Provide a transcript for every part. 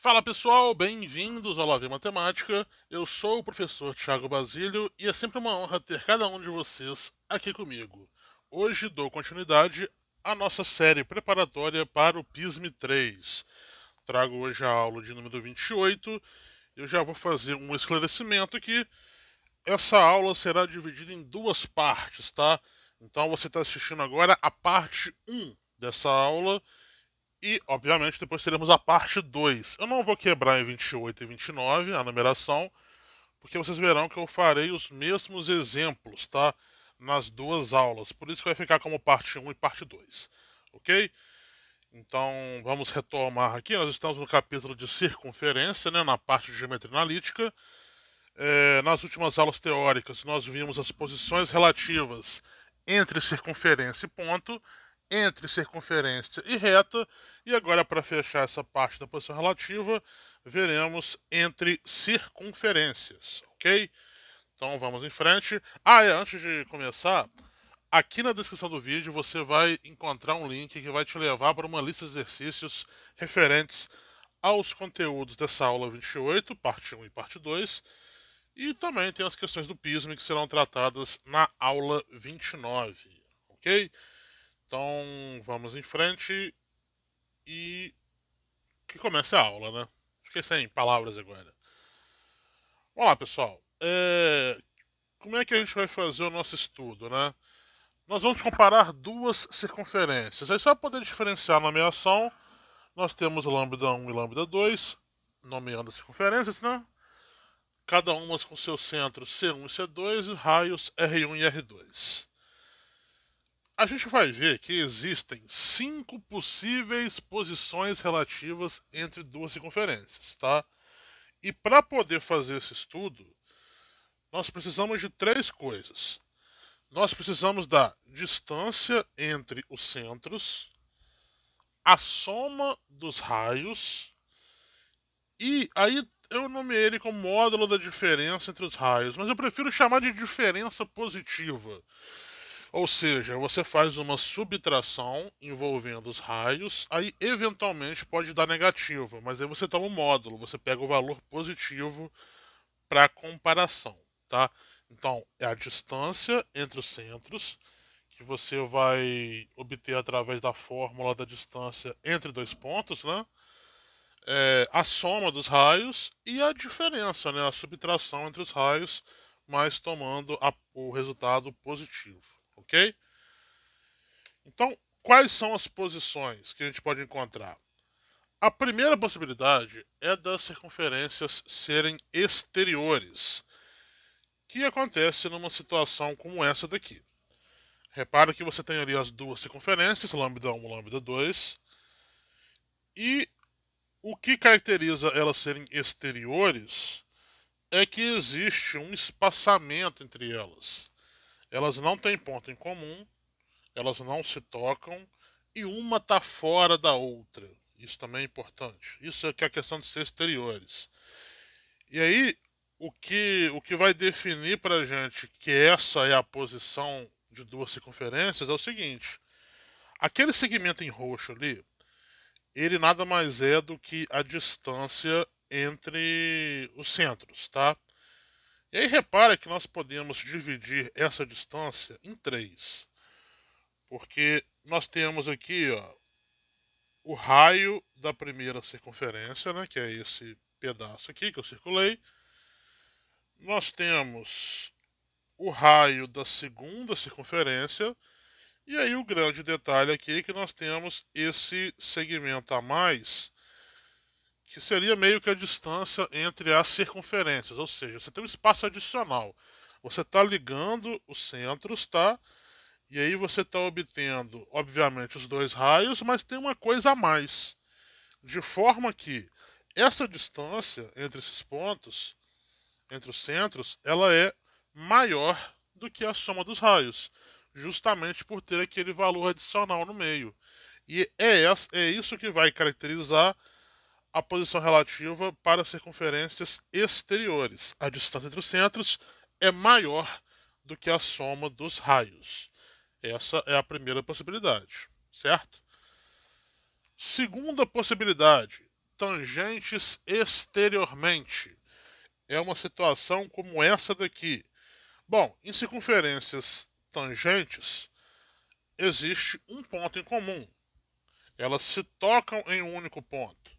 Fala pessoal, bem-vindos ao Lave Matemática. Eu sou o professor Thiago Basílio e é sempre uma honra ter cada um de vocês aqui comigo. Hoje dou continuidade à nossa série preparatória para o PISM 3. Trago hoje a aula de número 28. Eu já vou fazer um esclarecimento aqui. Essa aula será dividida em duas partes, tá? Então você está assistindo agora a parte 1 dessa aula. E, obviamente, depois teremos a parte 2. Eu não vou quebrar em 28 e 29 a numeração, porque vocês verão que eu farei os mesmos exemplos, tá? Nas duas aulas. Por isso que vai ficar como parte 1 e parte 2. Ok? Então, vamos retomar aqui. Nós estamos no capítulo de circunferência, né? Na parte de geometria analítica. Nas últimas aulas teóricas, nós vimos as posições relativas entre circunferência e ponto, entre circunferência e reta, e agora, para fechar essa parte da posição relativa, veremos entre circunferências, ok? Então vamos em frente. Antes de começar, aqui na descrição do vídeo você vai encontrar um link que vai te levar para uma lista de exercícios referentes aos conteúdos dessa aula 28, parte 1 e parte 2, e também tem as questões do PISM que serão tratadas na aula 29, ok? Então vamos em frente e que comece a aula, né? Fiquei sem palavras agora. Vamos lá, pessoal. Como é que a gente vai fazer o nosso estudo, né? Nós vamos comparar duas circunferências. Aí, só para poder diferenciar a nomeação, nós temos lambda 1 e lambda 2, nomeando as circunferências, né? Cada uma com seu centro C1 e C2 e raios R1 e R2. A gente vai ver que existem 5 possíveis posições relativas entre duas circunferências, tá? E para poder fazer esse estudo, nós precisamos de três coisas. Nós precisamos da distância entre os centros, a soma dos raios, e aí eu nomeei ele como módulo da diferença entre os raios, mas eu prefiro chamar de diferença positiva. Ou seja, você faz uma subtração envolvendo os raios, aí eventualmente pode dar negativa, mas aí você toma um módulo, você pega o valor positivo para comparação, tá? Então, é a distância entre os centros, que você vai obter através da fórmula da distância entre dois pontos, né? A soma dos raios e a diferença, né? A subtração entre os raios, mas tomando o resultado positivo, ok? Então, quais são as posições que a gente pode encontrar? A primeira possibilidade é das circunferências serem exteriores, que acontece numa situação como essa daqui. Repara que você tem ali as duas circunferências, lambda 1 e lambda 2, e o que caracteriza elas serem exteriores é que existe um espaçamento entre elas. Elas não têm ponto em comum, elas não se tocam e uma está fora da outra. Isso também é importante. Isso é que é a questão de ser exteriores. E aí, o que vai definir para a gente que essa é a posição de duas circunferências é o seguinte: aquele segmento em roxo ali, ele nada mais é do que a distância entre os centros, tá? E aí repara que nós podemos dividir essa distância em três. Porque nós temos aqui, ó, o raio da primeira circunferência, né, que é esse pedaço aqui que eu circulei. Nós temos o raio da segunda circunferência. E aí o grande detalhe aqui é que nós temos esse segmento a mais, que seria meio que a distância entre as circunferências, ou seja, você tem um espaço adicional. Você está ligando os centros, tá? E aí você está obtendo, obviamente, os dois raios, mas tem uma coisa a mais. De forma que essa distância entre esses pontos, entre os centros, ela é maior do que a soma dos raios, justamente por ter aquele valor adicional no meio. E é isso que vai caracterizar a posição relativa para circunferências exteriores. A distância entre os centros é maior do que a soma dos raios. Essa é a primeira possibilidade, certo? Segunda possibilidade, tangentes exteriormente. É uma situação como essa daqui. Bom, em circunferências tangentes, existe um ponto em comum. Elas se tocam em um único ponto.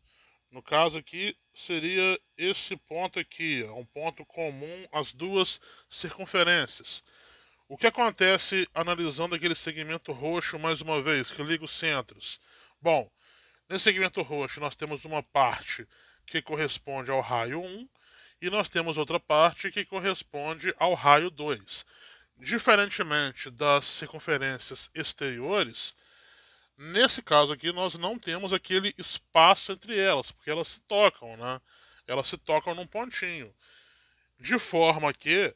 No caso aqui, seria esse ponto aqui, um ponto comum às duas circunferências. O que acontece analisando aquele segmento roxo mais uma vez, que liga os centros? Bom, nesse segmento roxo nós temos uma parte que corresponde ao raio 1 e nós temos outra parte que corresponde ao raio 2. Diferentemente das circunferências exteriores, nesse caso aqui nós não temos aquele espaço entre elas, porque elas se tocam, né? Elas se tocam num pontinho. De forma que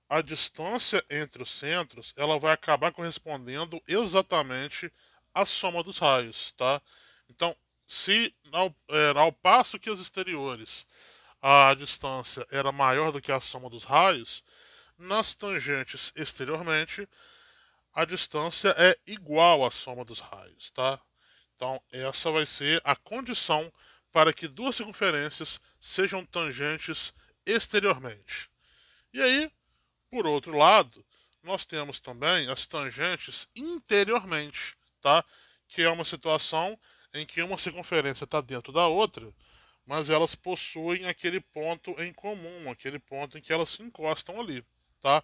a distância entre os centros ela vai acabar correspondendo exatamente à soma dos raios, tá? Então, se ao passo que os exteriores a distância era maior do que a soma dos raios, nas tangentes exteriormente a distância é igual à soma dos raios, tá? Então, essa vai ser a condição para que duas circunferências sejam tangentes exteriormente. E aí, por outro lado, nós temos também as tangentes interiormente, tá? Que é uma situação em que uma circunferência está dentro da outra, mas elas possuem aquele ponto em comum, aquele ponto em que elas se encostam ali, tá?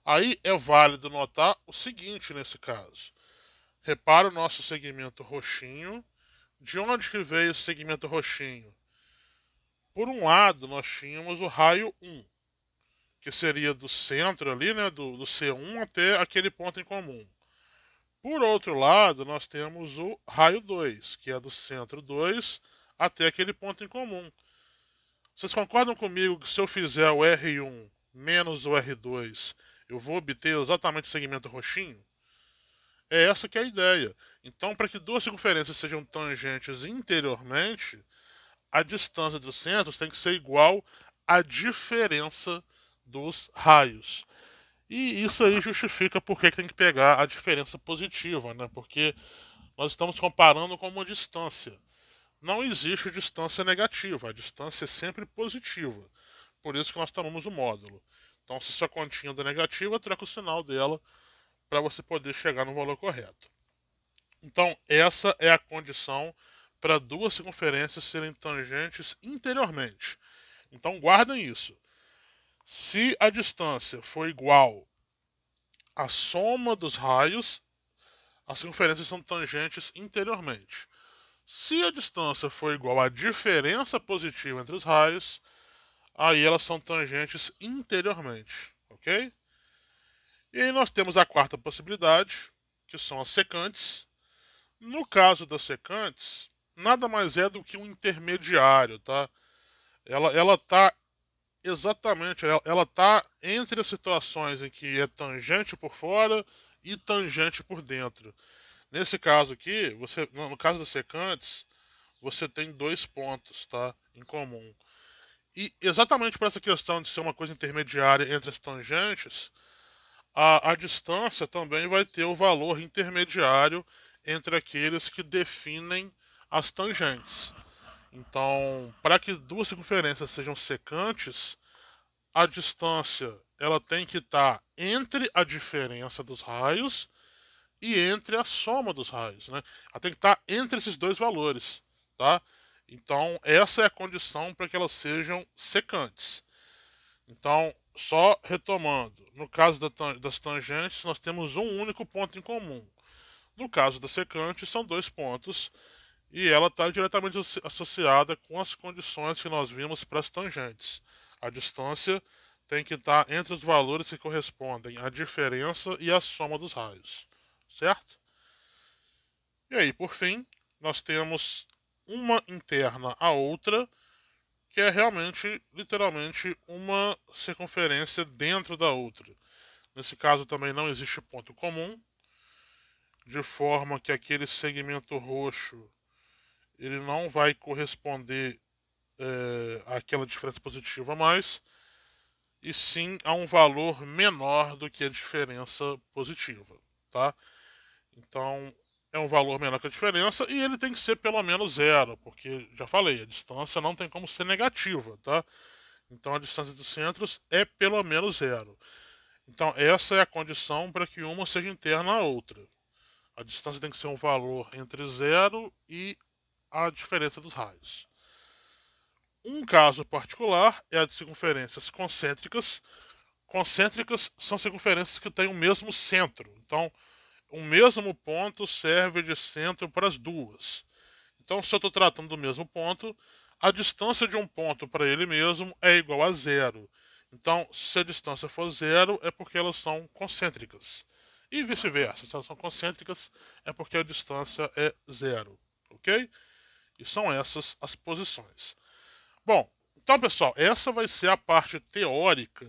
Aí é válido notar o seguinte nesse caso. Repara o nosso segmento roxinho. De onde que veio o segmento roxinho? Por um lado, nós tínhamos o raio 1, que seria do centro ali, né, do C1 até aquele ponto em comum. Por outro lado, nós temos o raio 2, que é do centro 2 até aquele ponto em comum. Vocês concordam comigo que se eu fizer o R1 menos o R2, eu vou obter exatamente o segmento roxinho? É essa que é a ideia. Então, para que duas circunferências sejam tangentes interiormente, a distância dos centros tem que ser igual à diferença dos raios. E isso aí justifica por que tem que pegar a diferença positiva, né? Porque nós estamos comparando com uma distância. Não existe distância negativa, a distância é sempre positiva. Por isso que nós tomamos o módulo. Então, se sua continha é negativa, troca o sinal dela para você poder chegar no valor correto. Então, essa é a condição para duas circunferências serem tangentes interiormente. Então, guardem isso. Se a distância for igual à soma dos raios, as circunferências são tangentes interiormente. Se a distância for igual à diferença positiva entre os raios, aí elas são tangentes interiormente, ok? E aí nós temos a quarta possibilidade, que são as secantes. No caso das secantes, nada mais é do que um intermediário, tá? Ela tá exatamente, ela tá entre as situações em que é tangente por fora e tangente por dentro. Nesse caso aqui, no caso das secantes, você tem dois pontos, tá, em comum. E exatamente por essa questão de ser uma coisa intermediária entre as tangentes, a distância também vai ter o valor intermediário entre aqueles que definem as tangentes. Então, para que duas circunferências sejam secantes, a distância ela tem que estar entre a diferença dos raios e entre a soma dos raios, né? Ela tem que estar entre esses dois valores, tá? Então, essa é a condição para que elas sejam secantes. Então, só retomando, no caso das tangentes, nós temos um único ponto em comum. No caso da secante, são dois pontos, e ela está diretamente associada com as condições que nós vimos para as tangentes. A distância tem que estar entre os valores que correspondem à diferença e à soma dos raios, certo? E aí, por fim, nós temos uma interna à outra, que é realmente, literalmente, uma circunferência dentro da outra. Nesse caso também não existe ponto comum, de forma que aquele segmento roxo ele não vai corresponder àquela diferença positiva a mais, e sim a um valor menor do que a diferença positiva, tá? Então, é um valor menor que a diferença e ele tem que ser pelo menos zero, porque, já falei, a distância não tem como ser negativa, tá? Então a distância dos centros é pelo menos zero. Então essa é a condição para que uma seja interna à outra. A distância tem que ser um valor entre zero e a diferença dos raios. Um caso particular é a de circunferências concêntricas. Concêntricas são circunferências que têm o mesmo centro. Então, o mesmo ponto serve de centro para as duas. Então, se eu estou tratando do mesmo ponto, a distância de um ponto para ele mesmo é igual a zero. Então, se a distância for zero, é porque elas são concêntricas. E vice-versa, se elas são concêntricas, é porque a distância é zero. Ok? E são essas as posições. Bom, então, pessoal, essa vai ser a parte teórica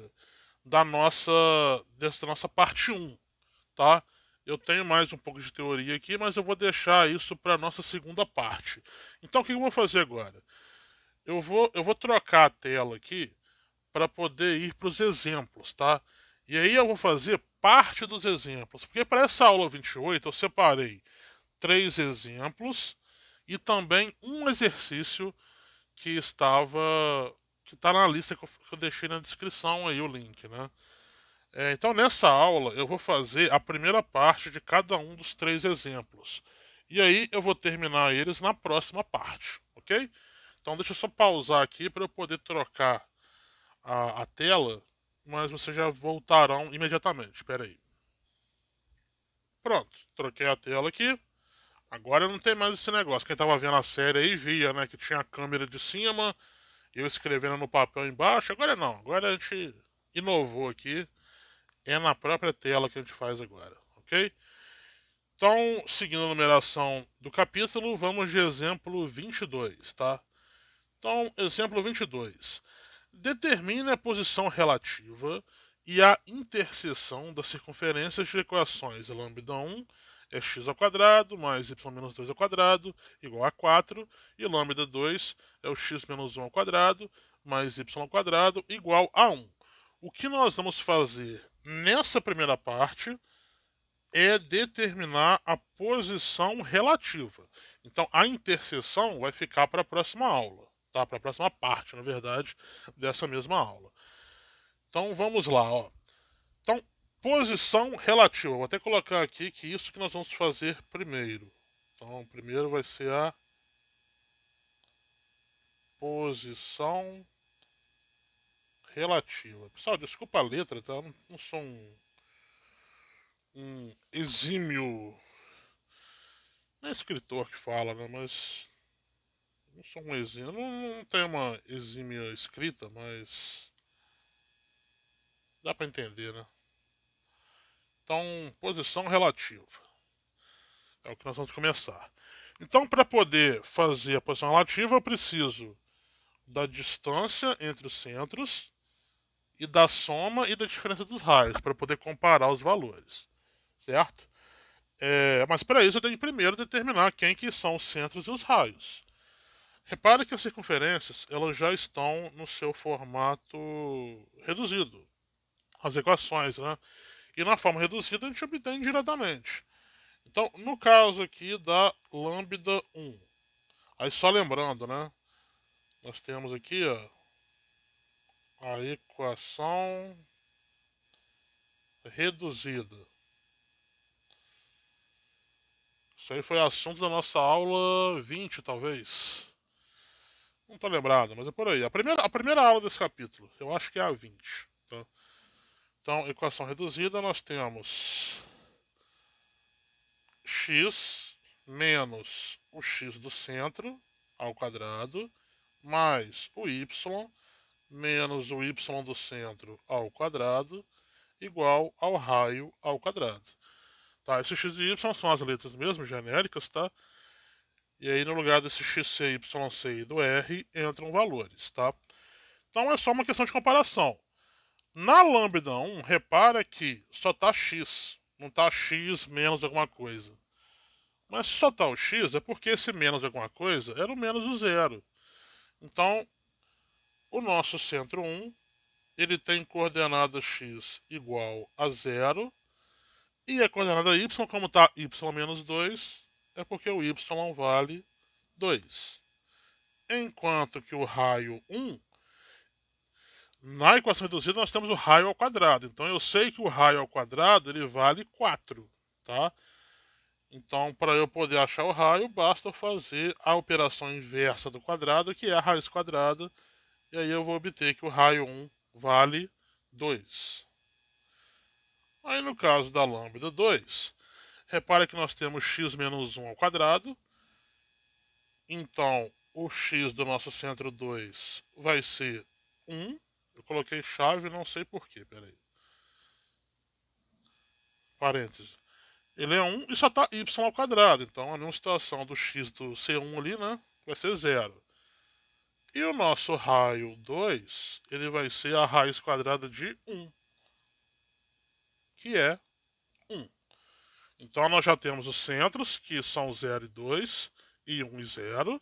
dessa nossa parte 1, tá? Eu tenho mais um pouco de teoria aqui, mas eu vou deixar isso para a nossa segunda parte. Então, o que eu vou fazer agora? Eu vou trocar a tela aqui para poder ir para os exemplos, tá? E aí eu vou fazer parte dos exemplos, porque para essa aula 28 eu separei 3 exemplos e também um exercício que está na lista que eu deixei na descrição aí o link, né? Então, nessa aula, eu vou fazer a primeira parte de cada um dos 3 exemplos. E aí, eu vou terminar eles na próxima parte, ok? Então, deixa eu só pausar aqui para eu poder trocar a tela, mas vocês já voltarão imediatamente. Espera aí. Pronto, troquei a tela aqui. Agora não tem mais esse negócio. Quem estava vendo a série aí via, né, que tinha a câmera de cima, eu escrevendo no papel embaixo. Agora não, agora a gente inovou aqui. É na própria tela que a gente faz agora, ok? Então, seguindo a numeração do capítulo, vamos de exemplo 22, tá? Então, exemplo 22. Determine a posição relativa e a interseção das circunferências de equações lambda 1 é x ao quadrado mais y menos 2 ao quadrado igual a 4 e lambda 2 é o x menos 1 ao quadrado mais y ao quadrado igual a 1. O que nós vamos fazer nessa primeira parte é determinar a posição relativa. Então, a interseção vai ficar para a próxima aula, tá? Para a próxima parte, na verdade, dessa mesma aula. Então, vamos lá, ó. Então, posição relativa. Vou até colocar aqui que isso que nós vamos fazer primeiro. Então, primeiro vai ser a posição relativa. Pessoal, desculpa a letra, tá? Eu não sou um exímio. Não é escritor que fala, né? Mas. Não sou um exímio. Não tenho uma exímia escrita, mas. Dá pra entender, né? Então, posição relativa. É o que nós vamos começar. Então, para poder fazer a posição relativa, eu preciso da distância entre os centros e da soma e da diferença dos raios, para poder comparar os valores, certo? Mas para isso eu tenho que primeiro determinar quem que são os centros e os raios. Repare que as circunferências elas já estão no seu formato reduzido, as equações, né? E na forma reduzida a gente obtém diretamente. Então, no caso aqui da lambda 1, aí só lembrando, né? Nós temos aqui ó, a equação reduzida. Isso aí foi assunto da nossa aula 20, talvez. Não tô lembrado, mas é por aí. A primeira aula desse capítulo, eu acho que é a 20. Tá? Então, equação reduzida, nós temos x menos o x do centro ao quadrado, mais o y menos o y do centro ao quadrado, igual ao raio ao quadrado. Tá, esse x e y são as letras mesmo, genéricas, tá? E aí no lugar desse xc, yc e do r entram valores, tá? Então é só uma questão de comparação. Na lambda 1, repara que só tá x, não tá x menos alguma coisa. Mas se só tá o x, é porque esse menos alguma coisa era o menos o zero. Então, o nosso centro 1, ele tem coordenada x igual a 0, e a coordenada y, como está y menos 2, é porque o y vale 2. Enquanto que o raio 1, na equação reduzida nós temos o raio ao quadrado. Então eu sei que o raio ao quadrado ele vale 4, tá? Então, para eu poder achar o raio, basta eu fazer a operação inversa do quadrado, que é a raiz quadrada, e aí eu vou obter que o raio 1 vale 2. Aí no caso da lambda 2, repare que nós temos x menos 1 ao quadrado. Então, o x do nosso centro 2 vai ser 1. Eu coloquei chave, não sei porquê, peraí. Parênteses. Ele é 1 e só está y ao quadrado. Então, a mesma situação do x do C1 ali, né? Vai ser 0. E o nosso raio 2, ele vai ser a raiz quadrada de 1, que é 1. Então, nós já temos os centros, que são 0 e 2, e 1 e 0,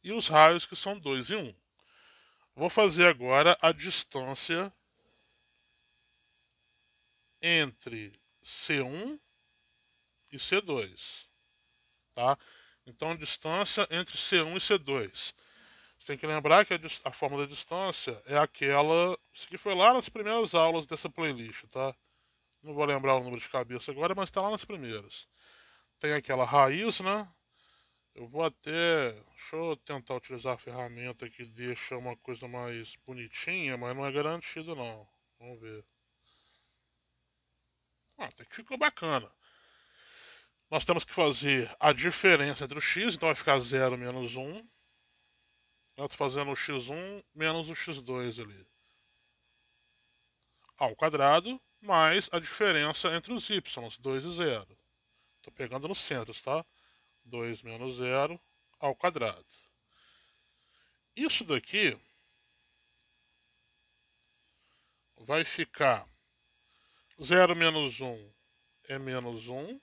e os raios, que são 2 e 1. Vou fazer agora a distância entre C1 e C2, tá? Então, distância entre C1 e C2. Você tem que lembrar que a fórmula da distância é aquela... Isso aqui foi lá nas primeiras aulas dessa playlist, tá? Não vou lembrar o número de cabeça agora, mas está lá nas primeiras. Tem aquela raiz, né? Eu vou até... Deixa eu tentar utilizar a ferramenta que deixa uma coisa mais bonitinha, mas não é garantido não. Vamos ver. Até que ficou bacana. Nós temos que fazer a diferença entre o x, então vai ficar 0 menos 1. Eu estou fazendo o x1 menos o x2 ali. Ao quadrado, mais a diferença entre os y, 2 e 0. Estou pegando nos centros, tá? 2 menos 0 ao quadrado. Isso daqui vai ficar 0 menos 1 é menos 1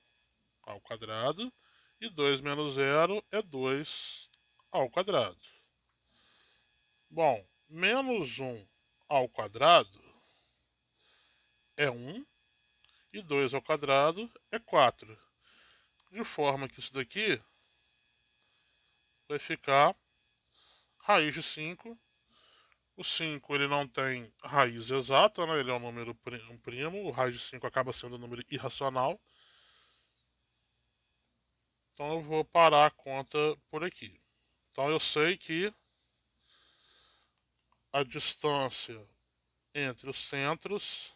ao quadrado e 2 menos 0 é 2 ao quadrado. Bom, menos 1 ao quadrado é 1 e 2 ao quadrado é 4. De forma que isso daqui vai ficar raiz de 5. O 5 ele não tem raiz exata, né? Ele é um número primo. O raiz de 5 acaba sendo um número irracional. Então eu vou parar a conta por aqui. Então eu sei que a distância entre os centros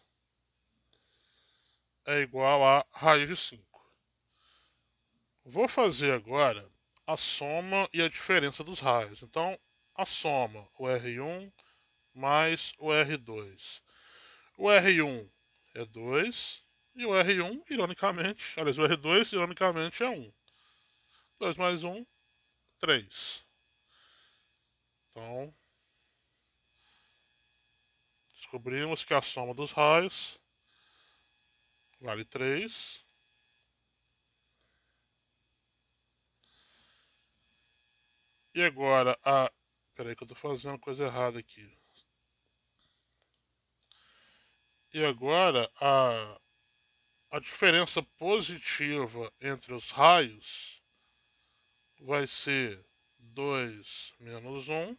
é igual a raiz de 5. Vou fazer agora a soma e a diferença dos raios. Então, a soma, o R1 mais o R2. O R1 é 2 e o R1, ironicamente, aliás, o R2, ironicamente, é 1. 2 mais 1, 3. Então, descobrimos que a soma dos raios vale 3. E agora a... Peraí que eu estou fazendo coisa errada aqui. E agora a diferença positiva entre os raios vai ser 2 menos 1.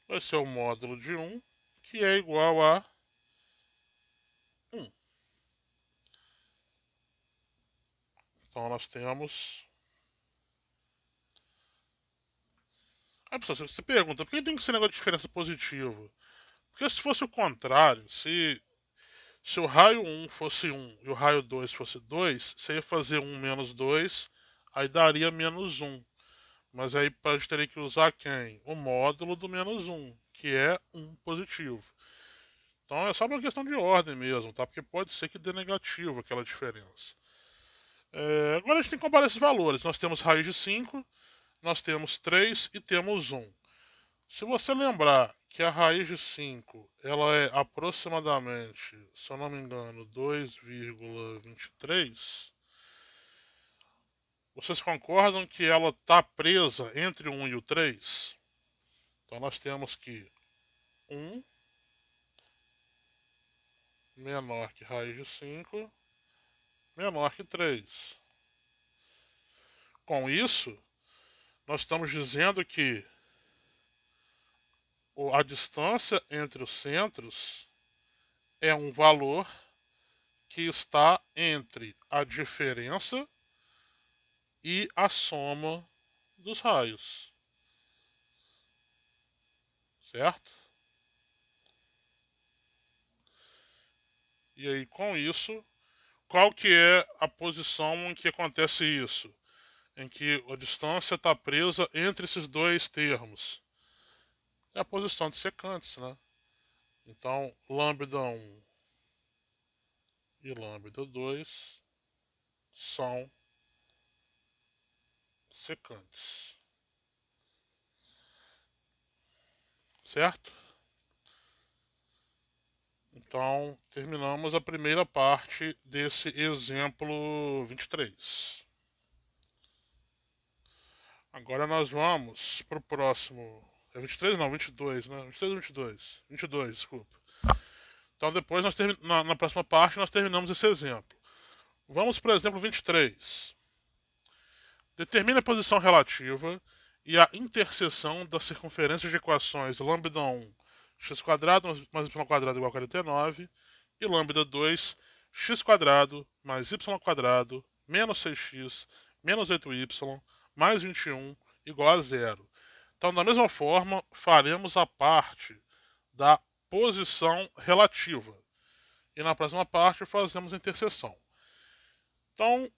Vai ser o módulo de 1, que é igual a 1. Então nós temos... Aí você pergunta, por que tem que ser negócio de diferença positiva? Porque se fosse o contrário, se o raio 1 fosse 1 e o raio 2 fosse 2, você ia fazer 1 menos 2, aí daria menos 1. Mas aí a gente teria que usar quem? O módulo do menos 1, que é 1 positivo. Então é só uma questão de ordem mesmo, tá? Porque pode ser que dê negativo aquela diferença. Agora a gente tem que comparar esses valores. Nós temos raiz de 5, nós temos 3 e temos 1. Se você lembrar que a raiz de 5 ela é aproximadamente, se eu não me engano, 2,23, vocês concordam que ela está presa entre o 1 e o 3? Então nós temos que 1 menor que raiz de 5 menor que 3. Com isso, nós estamos dizendo que a distância entre os centros é um valor que está entre a diferença e a soma dos raios, certo? E aí, com isso, qual que é a posição em que acontece isso? Em que a distância está presa entre esses dois termos. É a posição de secantes, né? Então, lambda 1 e lambda 2 são secantes, certo? Então, terminamos a primeira parte desse exemplo 23. Agora nós vamos para o próximo. É 23 não, 22, né? 23 ou 22? 22, desculpa. Então depois, na próxima parte, nós terminamos esse exemplo. Vamos para o exemplo 23. Determine a posição relativa e a interseção das circunferências de equações lambda 1 x² mais y² igual a 49 e lambda 2 x² mais y² menos 6x menos 8y mais 21 igual a zero. Então, da mesma forma, faremos a parte da posição relativa. E na próxima parte fazemos a interseção. Então,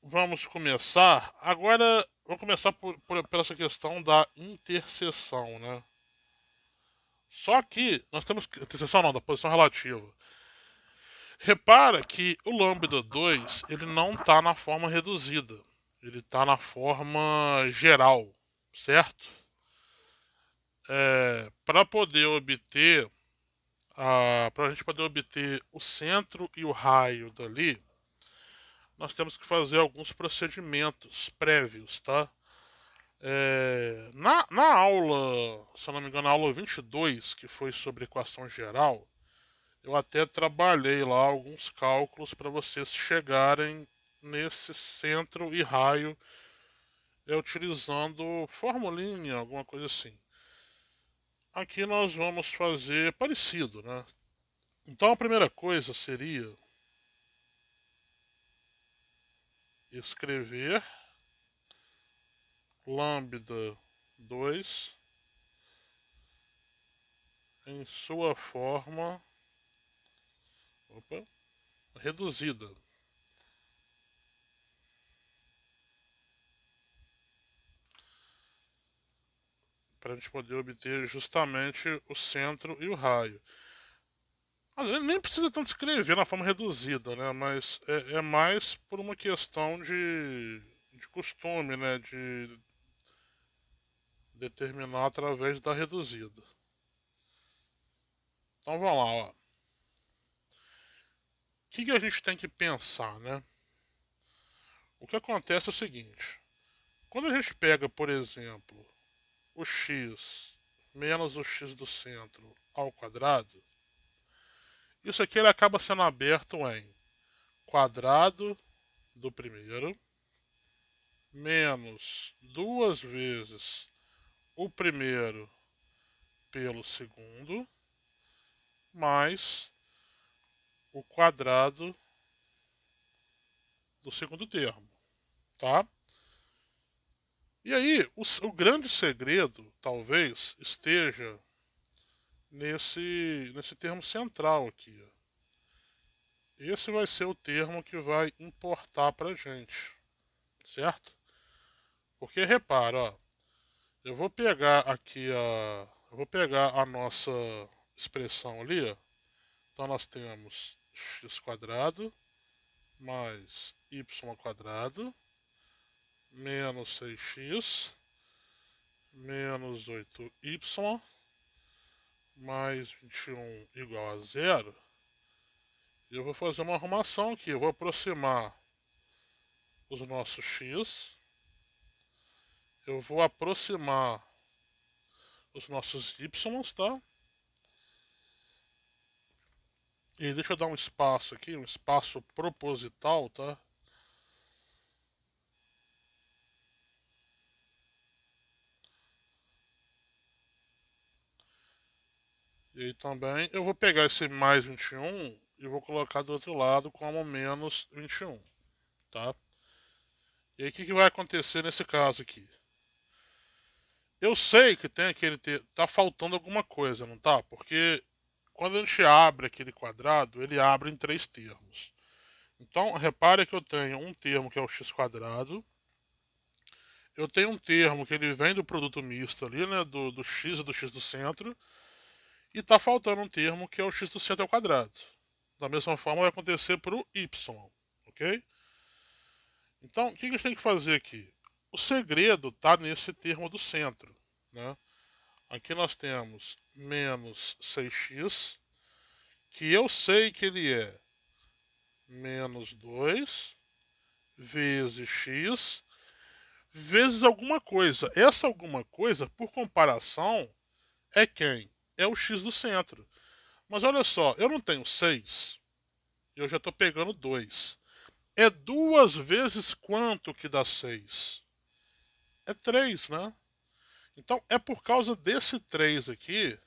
vamos começar. Agora, vamos começar por essa questão da interseção, né? Só que nós temos que. Interseção não, da posição relativa. Repara que o lambda 2 ele não está na forma reduzida. Ele está na forma geral, certo? Para poder obter. Para a gente poder obter o centro e o raio dali, nós temos que fazer alguns procedimentos prévios, tá? Na aula, se eu não me engano, na aula 22, que foi sobre equação geral, eu até trabalhei lá alguns cálculos para vocês chegarem nesse centro e raio utilizando formulinha, alguma coisa assim. Aqui nós vamos fazer parecido, né? Então a primeira coisa seria escrever lambda 2 em sua forma reduzida. Para a gente poder obter justamente o centro e o raio. Nem precisa tanto escrever na forma reduzida, né? Mas é mais por uma questão de costume, né? De determinar através da reduzida. Então vamos lá, ó. O que a gente tem que pensar, né? O que acontece é o seguinte. Quando a gente pega, por exemplo, o x menos o x do centro ao quadrado, isso aqui ele acaba sendo aberto em quadrado do primeiro menos 2 vezes o primeiro pelo segundo mais o quadrado do segundo termo, tá? E aí, o grande segredo, talvez, esteja nesse termo central aqui. Esse vai ser o termo que vai importar pra gente, certo? Porque repara, ó, eu vou pegar aqui a nossa expressão ali, ó. Então nós temos x² mais y² menos 6x menos 8y mais 21 igual a zero. E eu vou fazer uma arrumação aqui. Eu vou aproximar os nossos x. Eu vou aproximar os nossos y, tá? E deixa eu dar um espaço aqui, um espaço proposital, tá? E aí também eu vou pegar esse mais 21 e vou colocar do outro lado como menos 21, tá? E aí o que vai acontecer nesse caso aqui? Eu sei que tem tá faltando alguma coisa, não tá? Porque quando a gente abre aquele quadrado, ele abre em três termos. Então, repare que eu tenho um termo que é o x quadrado. Eu tenho um termo que ele vem do produto misto ali, né? Do x e do x do centro. E tá faltando um termo que é o x do centro ao quadrado. Da mesma forma vai acontecer para o y, ok? Então, o que a gente tem que fazer aqui? O segredo está nesse termo do centro, né? Aqui nós temos menos 6x, que eu sei que ele é menos 2 vezes x vezes alguma coisa. Essa alguma coisa, por comparação, é quem? É o x do centro. Mas olha só, eu não tenho 6, eu já estou pegando 2. É duas vezes quanto que dá 6? É 3, né? Então é por causa desse 3 aqui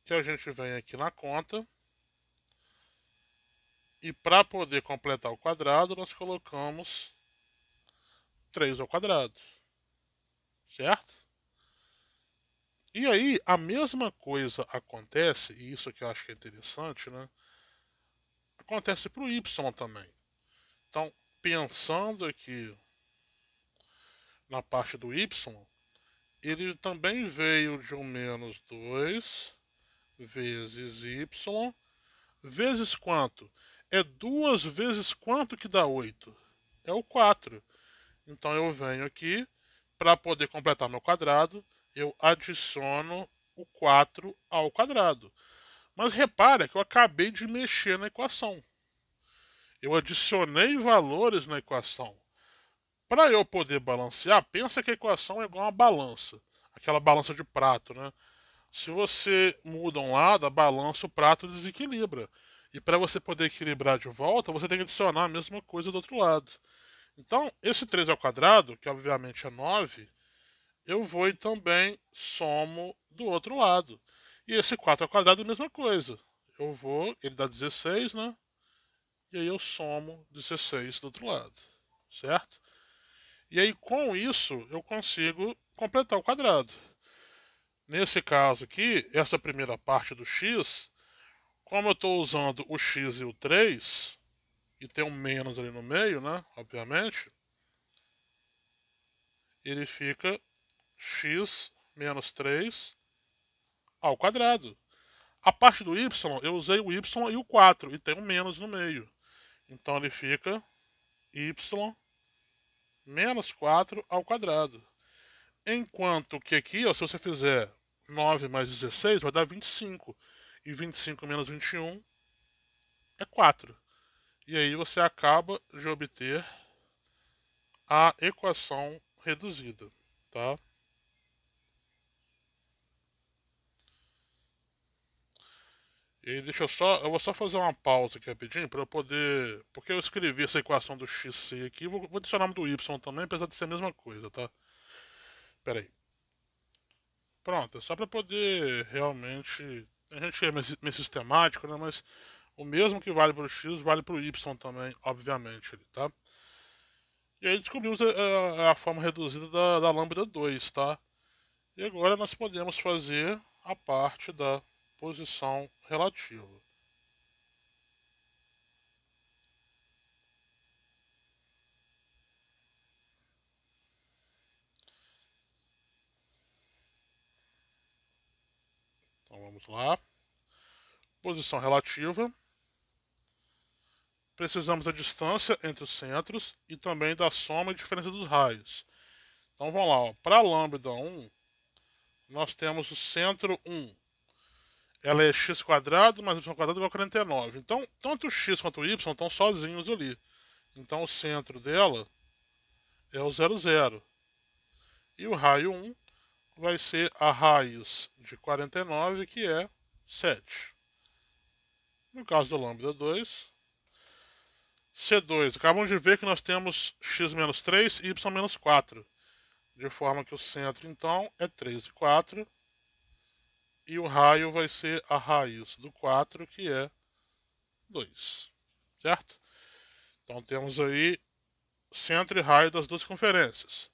que a gente vem aqui na conta e para poder completar o quadrado nós colocamos 3 ao quadrado, certo? E aí a mesma coisa acontece, e isso que eu acho que é interessante, né? Acontece para o y também. Então, pensando aqui na parte do y, ele também veio de um menos 2 vezes y, vezes quanto? É duas vezes quanto que dá 8? É o 4. Então eu venho aqui, para poder completar meu quadrado, eu adiciono o 4 ao quadrado. Mas repara que eu acabei de mexer na equação. Eu adicionei valores na equação. Para eu poder balancear, pensa que a equação é igual a uma balança. Aquela balança de prato, né? Se você muda um lado, a balança, o prato desequilibra. E para você poder equilibrar de volta, você tem que adicionar a mesma coisa do outro lado. Então, esse 3 ao quadrado, que obviamente é 9, eu vou e também somo do outro lado. E esse 4 ao quadrado é a mesma coisa. Eu vou, ele dá 16, né? E aí eu somo 16 do outro lado, certo? E aí com isso eu consigo completar o quadrado. Nesse caso aqui, essa primeira parte do x, como eu estou usando o x e o 3, e tem um menos ali no meio, né? Obviamente, ele fica x menos 3 ao quadrado. A parte do y, eu usei o y e o 4, e tem um menos no meio. Então ele fica y menos 4 ao quadrado. Enquanto que aqui, ó, se você fizer 9 mais 16, vai dar 25. E 25 menos 21 é 4. E aí você acaba de obter a equação reduzida, tá? E aí eu vou só fazer uma pausa aqui rapidinho para eu poder, porque eu escrevi essa equação do xc aqui, vou adicionar do y também, apesar de ser a mesma coisa, tá? Pera aí. Pronto, é só para poder realmente, a gente é meio sistemático, né? Mas o mesmo que vale para o x vale para o y também, obviamente, tá? E aí descobrimos a forma reduzida da lambda 2, tá? E agora nós podemos fazer a parte da posição relativa. Então vamos lá. Posição relativa. Precisamos da distância entre os centros e também da soma e diferença dos raios. Então vamos lá, para a lambda 1, nós temos o centro 1. Ela é x quadrado mais y quadrado igual a 49. Então, tanto o x quanto o y estão sozinhos ali. Então, o centro dela é o 0, 0. E o raio 1 vai ser a raiz de 49, que é 7. No caso do lambda 2, C2, acabamos de ver que nós temos x menos 3 e y menos 4. De forma que o centro, então, é 3 e 4. e o raio vai ser a raiz do 4, que é 2, certo? Então temos aí centro e raio das duas circunferências.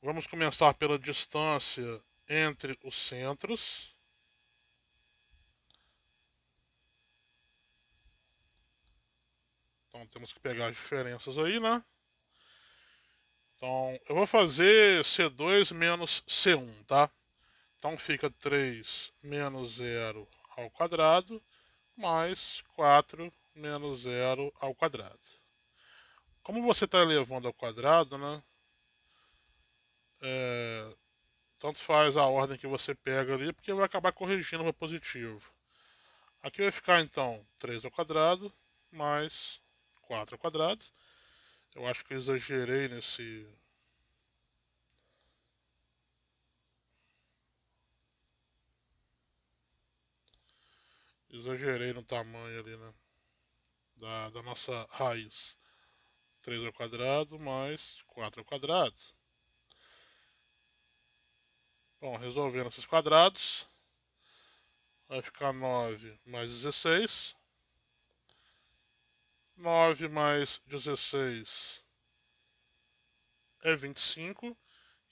Vamos começar pela distância entre os centros. Então temos que pegar as diferenças aí, né? Então eu vou fazer C2 menos C1, tá? Então fica 3 menos 0 ao quadrado mais 4 menos 0 ao quadrado. Como você está elevando ao quadrado, né? Tanto faz a ordem que você pega ali, porque vai acabar corrigindo para positivo. Aqui vai ficar então 3 ao quadrado mais 4 ao quadrado. Eu acho que eu exagerei nesse. Exagerei no tamanho ali, né? Da nossa raiz. 3 ao quadrado mais 4 ao quadrado. Bom, resolvendo esses quadrados, vai ficar 9 mais 16. 9 mais 16 é 25.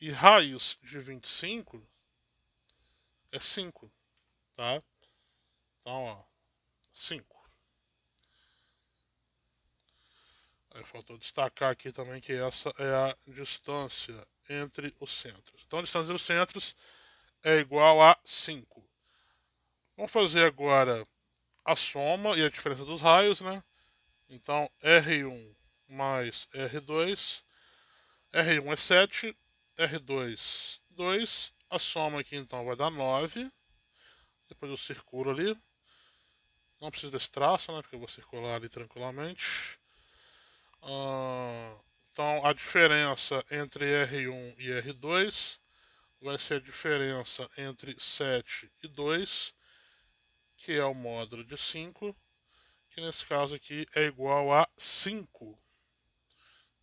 E raiz de 25 é 5, tá? Então, ó, 5. Aí faltou destacar aqui também que essa é a distância entre os centros. Então, a distância entre os centros é igual a 5. Vamos fazer agora a soma e a diferença dos raios, né? Então, R1 mais R2. R1 é 7, R2, 2. A soma aqui então vai dar 9. Depois eu circulo ali. Não preciso desse traço, né? Porque eu vou circular ali tranquilamente. Então a diferença entre R1 e R2 vai ser a diferença entre 7 e 2, que é o módulo de 5, que nesse caso aqui é igual a 5.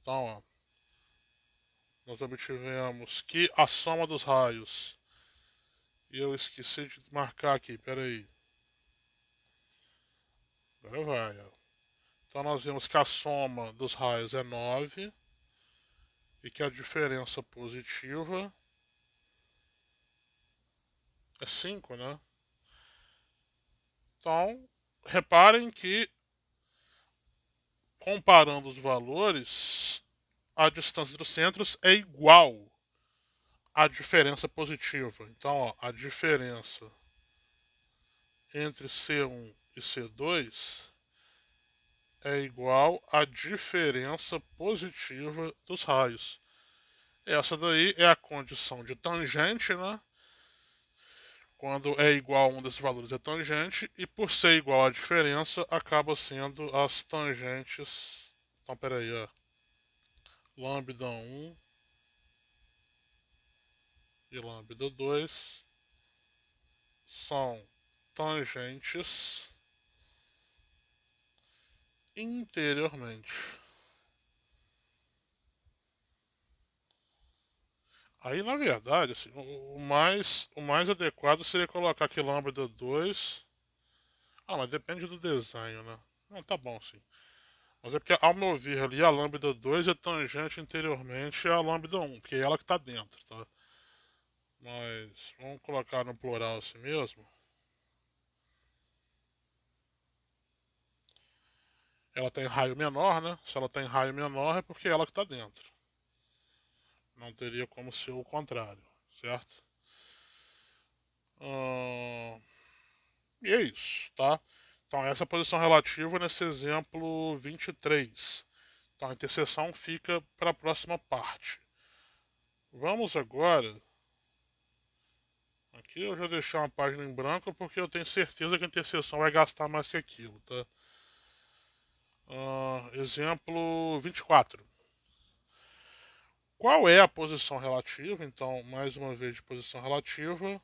Então, ó, nós obtivemos que a soma dos raios, e eu esqueci de marcar aqui, peraí. Agora vai, ó. Então nós vemos que a soma dos raios é 9 e que a diferença positiva é 5, né? Então, reparem que, comparando os valores, a distância dos centros é igual à diferença positiva. Então, ó, a diferença entre C1 e C2 é igual à diferença positiva dos raios. Essa daí é a condição de tangente, né? Quando é igual a um desses valores é tangente, e por ser igual à diferença, acaba sendo as tangentes. Então, peraí, ó. Lambda 1 e lambda 2 são tangentes interiormente. Aí, na verdade, assim, o mais adequado seria colocar aqui lambda 2. Ah, mas depende do desenho, né? Não, tá bom, sim. Mas é porque, ao meu ver ali, a lambda 2 é tangente interiormente à lambda 1, porque é ela que está dentro, tá? Mas vamos colocar no plural assim mesmo. Ela tem raio menor, né? Se ela tem raio menor é porque é ela que está dentro. Não teria como ser o contrário, certo? E é isso, tá? Então essa é a posição relativa nesse exemplo 23. Então a interseção fica para a próxima parte. Vamos agora. Aqui eu já deixei uma página em branco porque eu tenho certeza que a interseção vai gastar mais que aquilo, tá? Exemplo 24. Qual é a posição relativa? Então, mais uma vez de posição relativa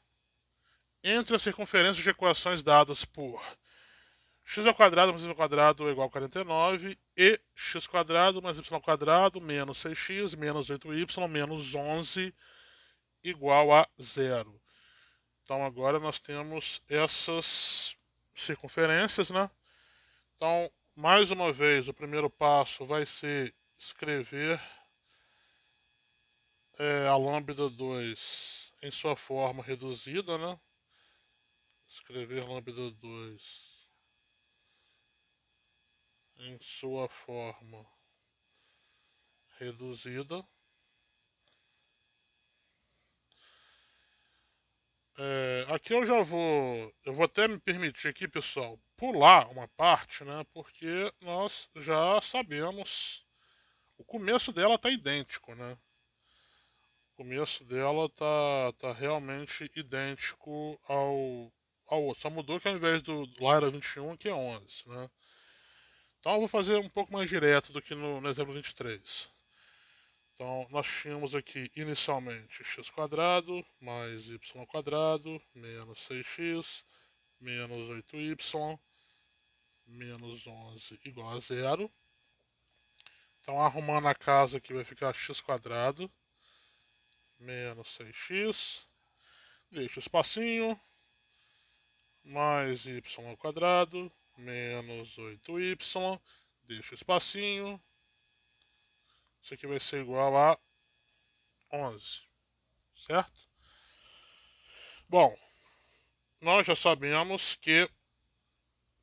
entre as circunferências de equações dadas por x ao quadrado mais y ao quadrado é igual a 49 e x quadrado mais y ao quadrado menos 6x menos 8y menos 11 igual a 0. Então agora nós temos essas circunferências, né? Então, mais uma vez, o primeiro passo vai ser escrever a lambda 2 em sua forma reduzida, né? Escrever lambda 2 em sua forma reduzida. Aqui eu vou até me permitir aqui, pessoal, pular uma parte, né? Porque nós já sabemos, o começo dela tá idêntico, né? O começo dela tá realmente idêntico ao outro. Só mudou que ao invés do lá era 21, aqui é 11, né? Então eu vou fazer um pouco mais direto do que no exemplo 23. Então, nós tínhamos aqui inicialmente x² mais y² menos 6x menos 8y menos 11 igual a 0. Então, arrumando a casa aqui vai ficar x² menos 6x, deixa o espacinho, mais y² menos 8y, deixa o espacinho. Isso aqui vai ser igual a 11, certo? Bom, nós já sabemos que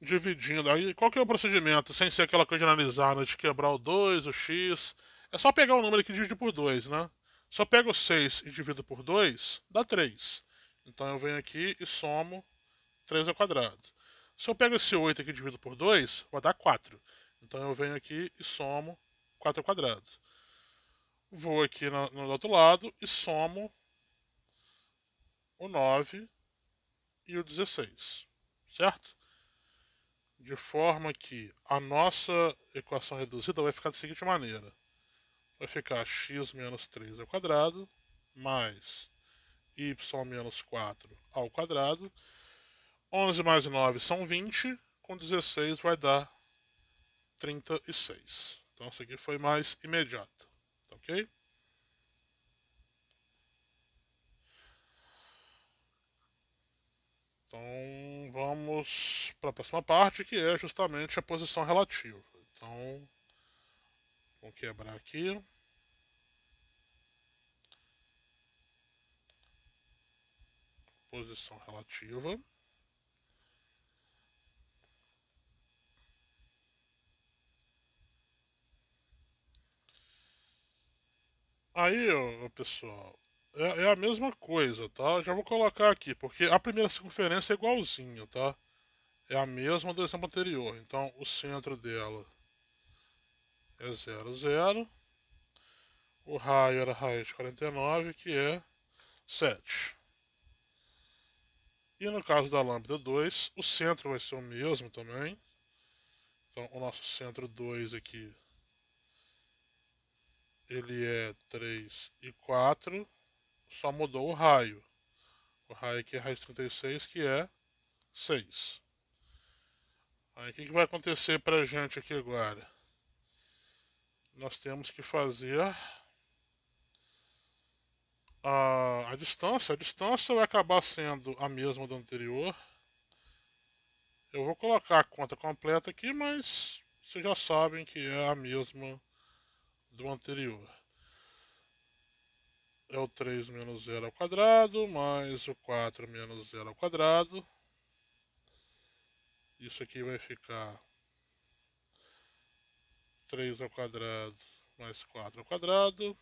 dividindo, aí qual que é o procedimento, sem ser aquela coisa de analisar, né, de quebrar o 2, o x, é só pegar o número que divide por 2, né? Só pego o 6 e divido por 2, dá 3. Então eu venho aqui e somo 3². Se eu pego esse 8 aqui e divido por 2, vai dar 4. Então eu venho aqui e somo 4². Vou aqui no outro lado e somo o 9 e o 16, certo? De forma que a nossa equação reduzida vai ficar da seguinte maneira. Vai ficar x menos 3² mais y menos 4 ao quadrado. 11 mais 9 são 20, com 16 vai dar 36. Então isso aqui foi mais imediato, tá ok? Então vamos para a próxima parte, que é justamente a posição relativa. Então, vamos quebrar aqui. Posição relativa. Aí, pessoal, é a mesma coisa, tá? Já vou colocar aqui, porque a primeira circunferência é igualzinha, tá? É a mesma do exemplo anterior. Então, o centro dela é 0, 0. O raio era raiz de 49, que é 7. E no caso da lambda 2, o centro vai ser o mesmo também. Então, o nosso centro 2 aqui, ele é 3 e 4. Só mudou o raio. O raio aqui é raiz de 36, que é 6. Aí o que vai acontecer pra gente aqui agora? Nós temos que fazer a distância. A distância vai acabar sendo a mesma do anterior. Eu vou colocar a conta completa aqui, mas vocês já sabem que é a mesma do anterior. É o 3 menos 0 ao quadrado, mais o 4 menos 0 ao quadrado. Isso aqui vai ficar 3 ao quadrado mais 4 ao quadrado.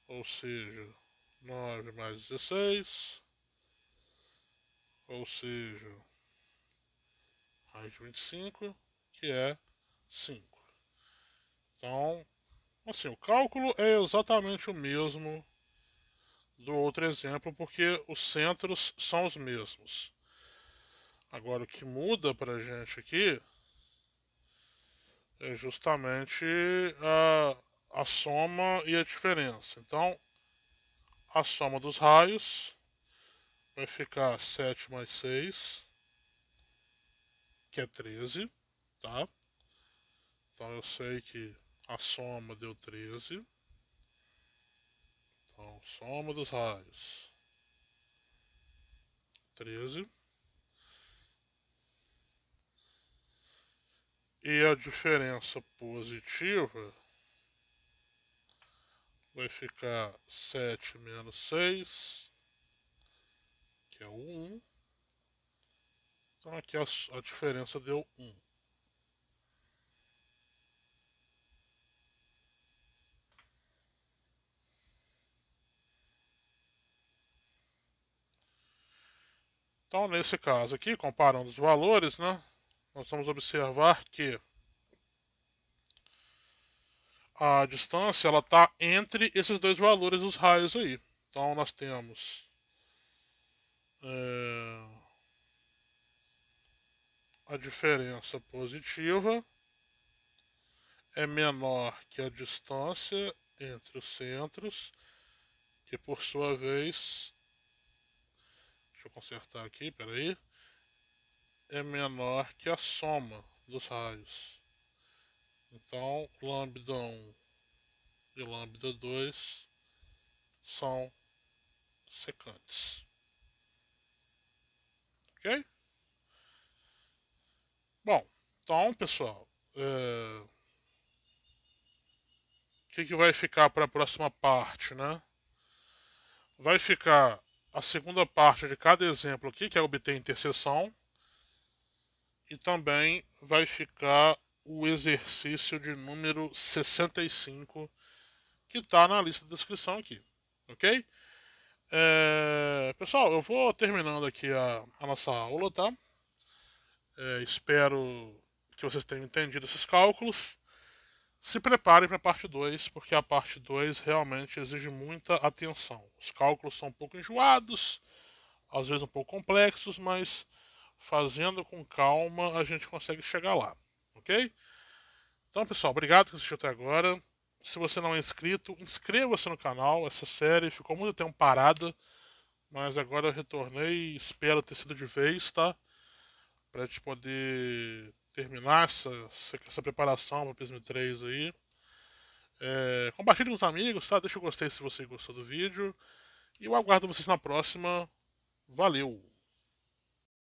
Ou seja, 9 mais 16. Ou seja, raiz de 25, que é 5. Então, assim, o cálculo é exatamente o mesmo do outro exemplo, porque os centros são os mesmos. Agora, o que muda para a gente aqui é justamente a soma e a diferença. Então, a soma dos raios vai ficar 7 mais 6, que é 13, tá? Então eu sei que a soma deu 13. Então Soma dos raios. 13. E a diferença positiva vai ficar 7 menos 6, que é o 1. Então aqui a diferença deu 1. Então nesse caso aqui, comparando os valores, né, nós vamos observar que a distância ela está entre esses dois valores dos raios aí. Então nós temos a diferença positiva é menor que a distância entre os centros, que por sua vez, deixa eu consertar aqui, peraí, é menor que a soma dos raios. Então, lambda 1 e lambda 2 são secantes. Ok? Bom, então, pessoal, o que vai ficar para a próxima parte, né? Vai ficar a segunda parte de cada exemplo aqui, que é obter interseção, e também vai ficar o exercício de número 65, que está na lista de descrição aqui, ok? Pessoal, eu vou terminando aqui a nossa aula, tá? Espero que vocês tenham entendido esses cálculos. Se preparem para a parte 2, porque a parte 2 realmente exige muita atenção. Os cálculos são um pouco enjoados, às vezes um pouco complexos, mas fazendo com calma a gente consegue chegar lá, ok? Então, pessoal, obrigado por assistir até agora. Se você não é inscrito, inscreva-se no canal. Essa série ficou muito tempo parada, mas agora eu retornei e espero ter sido de vez, tá? Pra gente poder terminar essa preparação para o Prism 3 aí. Compartilhe com os amigos, tá? Deixa o gostei se você gostou do vídeo. E eu aguardo vocês na próxima. Valeu!